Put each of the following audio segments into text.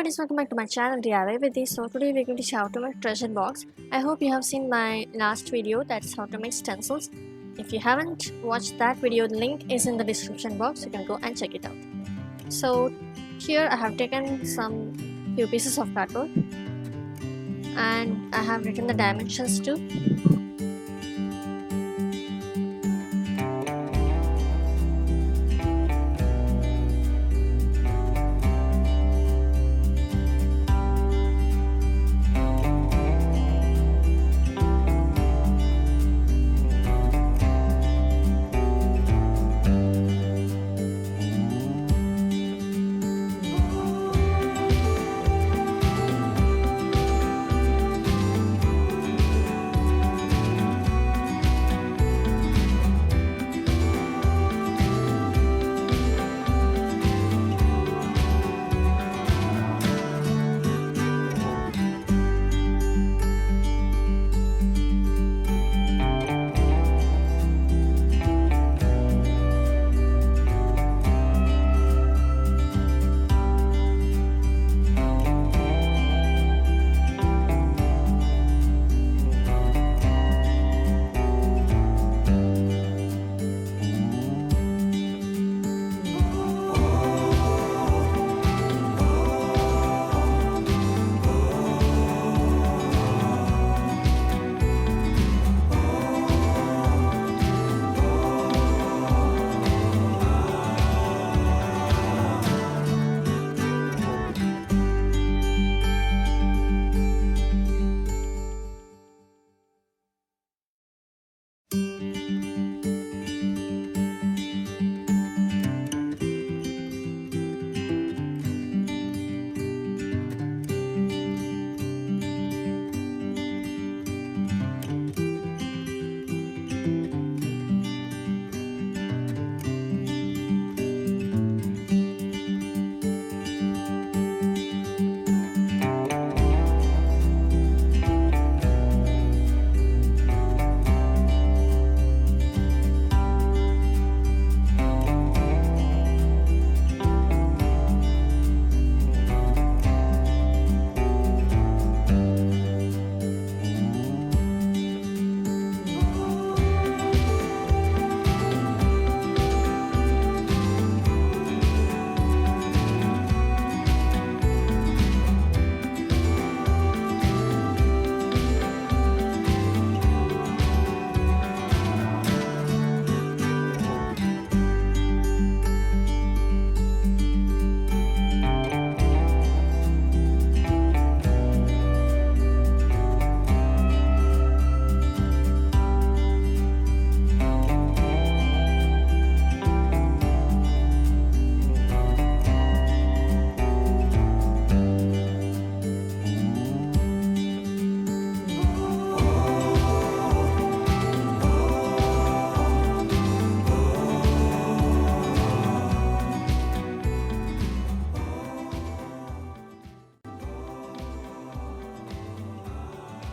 buddies, welcome back to my channel DIY with this. So today we're going to show how to make treasure box. I hope you have seen my last video, that's how to make stencils. If you haven't watched that video, the link is in the description box, you can go and check it out. So here I have taken some few pieces of cardboard and I have written the dimensions too.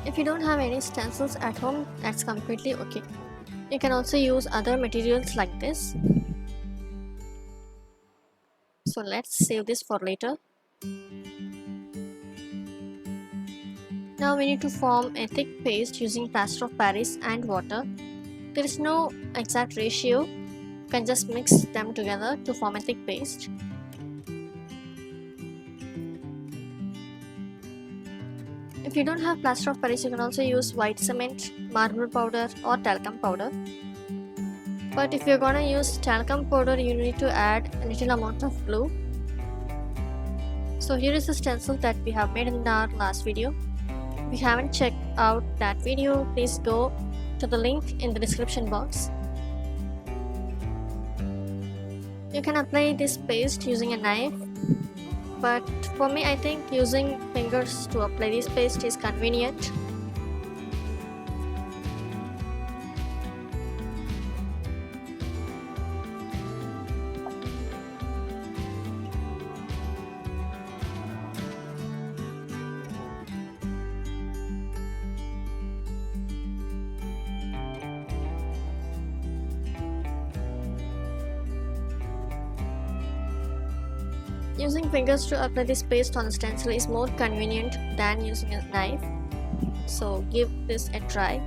If you don't have any stencils at home, that's completely okay. You can also use other materials like this. So let's save this for later. Now we need to form a thick paste using plaster of Paris and water. There is no exact ratio, you can just mix them together to form a thick paste. If you don't have plaster of Paris, you can also use white cement, marble powder or talcum powder. But if you're gonna use talcum powder, you need to add a little amount of glue. So here is the stencil that we have made in our last video. If you haven't checked out that video, please go to the link in the description box. You can apply this paste using a knife, but for me I think using fingers to apply this paste is convenient. Using fingers to apply this paste on the stencil is more convenient than using a knife, so give this a try.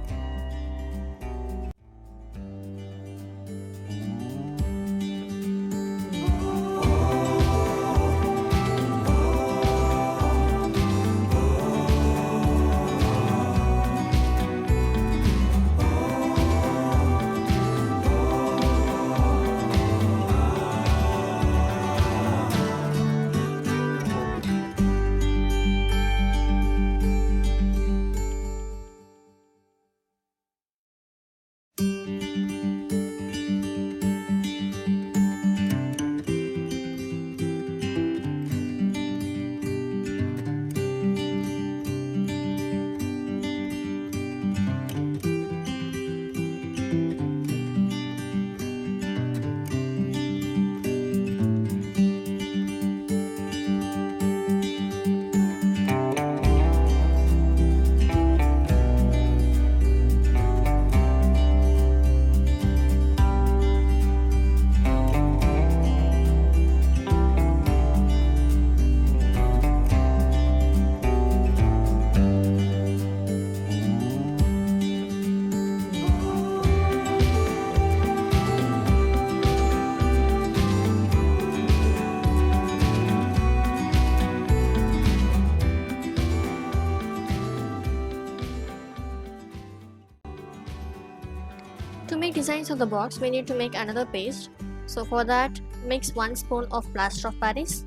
To make designs of the box, we need to make another paste. So for that, mix 1 spoon of plaster of Paris,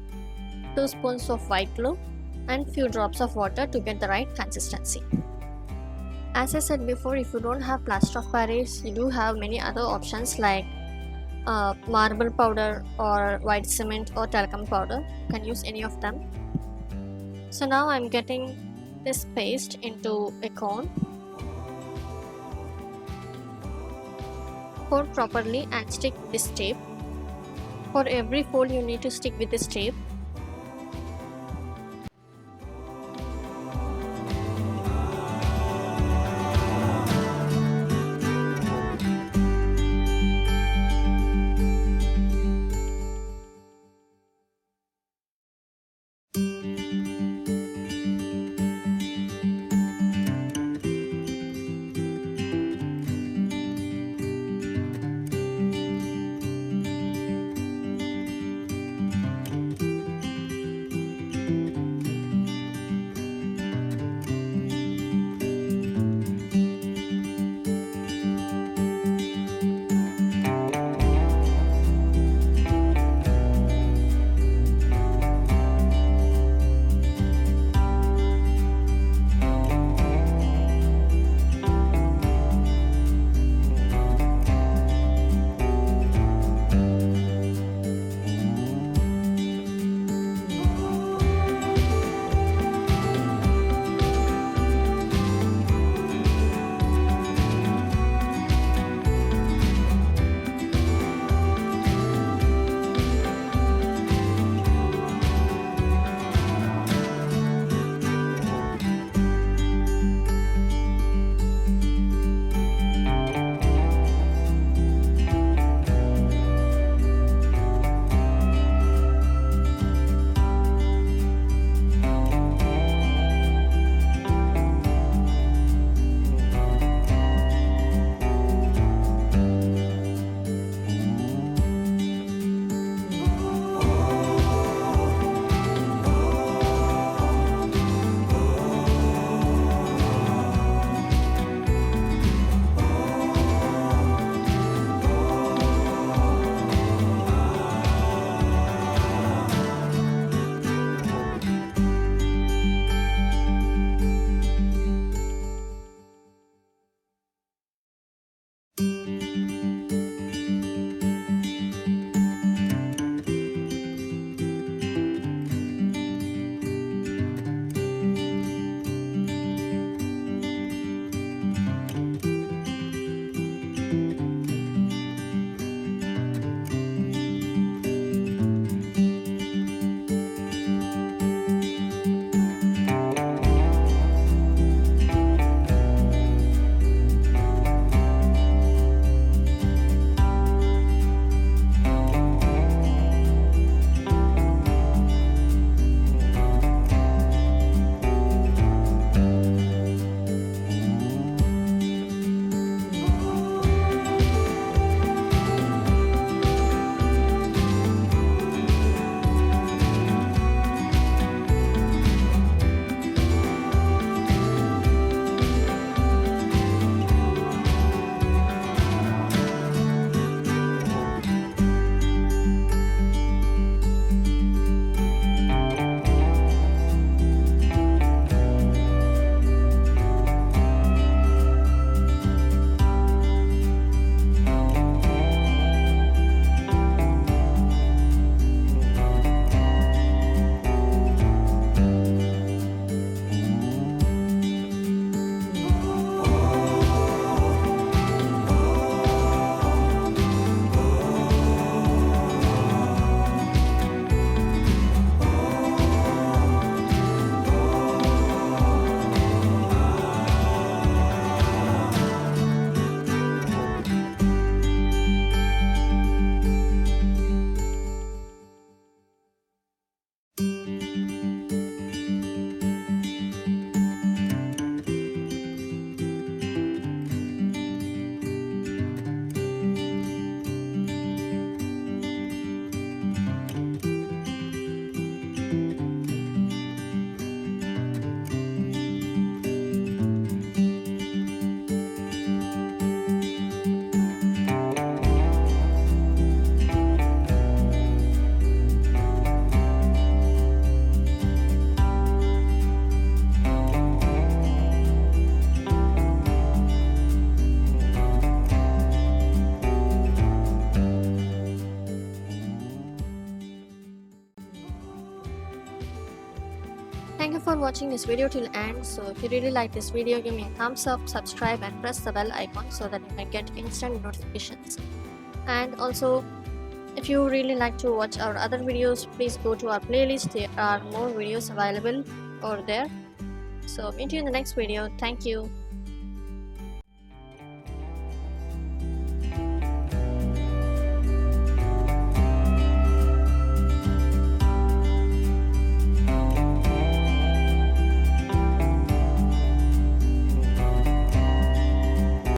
2 spoons of white glue, and few drops of water to get the right consistency. As I said before, if you don't have plaster of Paris, you do have many other options like marble powder or white cement or talcum powder. You can use any of them. So now I'm getting this paste into a cone. Fold properly and stick this tape. For every fold you need to stick with this tape. for watching this video till end. So if you really like this video, give me a thumbs up, subscribe and press the bell icon so that you can get instant notifications. And also, if you really like to watch our other videos, please go to our playlist. There are more videos available over there. So meet you in the next video. Thank you.